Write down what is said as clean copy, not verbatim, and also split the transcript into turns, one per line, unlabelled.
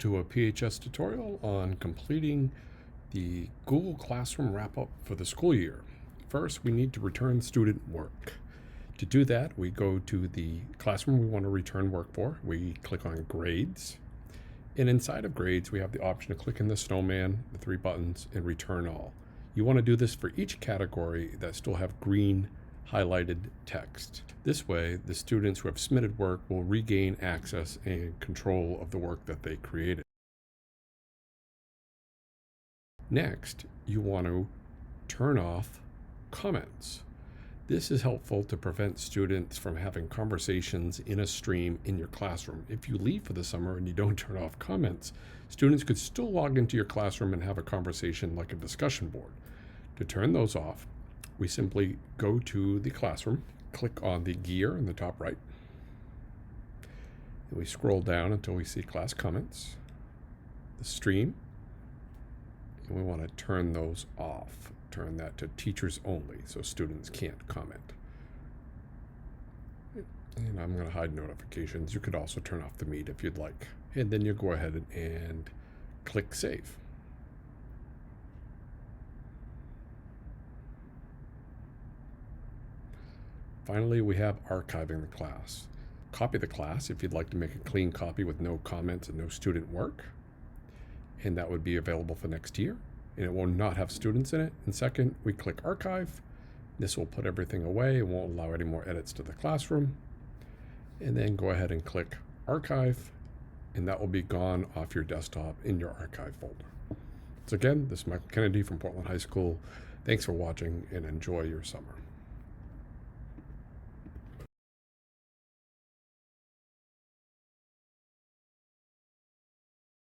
to a PHS tutorial on completing the Google Classroom wrap-up for the school year. First, we need to return student work. To do that, we go to the classroom we want to return work for. We click on Grades. And inside of Grades, we have the option to click in the snowman, the three buttons, and Return All. You want to do this for each category that still have green highlighted text. This way, the students who have submitted work will regain access and control of the work that they created. Next, you want to turn off comments. This is helpful to prevent students from having conversations in a stream in your classroom. If you leave for the summer and you don't turn off comments, students could still log into your classroom and have a conversation like a discussion board. To turn those off, we simply go to the classroom, click on the gear in the top right, and we scroll down until we see class comments, the stream, and we want to turn those off. Turn that to teachers only so students can't comment. And I'm going to hide notifications. You could also turn off the Meet if you'd like. And then you go ahead and click Save. Finally, we have archiving the class. Copy the class if you'd like to make a clean copy with no comments and no student work. And that would be available for next year. And it will not have students in it. And second, we click Archive. This will put everything away. It won't allow any more edits to the classroom. And then go ahead and click Archive, and that will be gone off your desktop in your archive folder. So again, this is Michael Kennedy from Portland High School. Thanks for watching and enjoy your summer.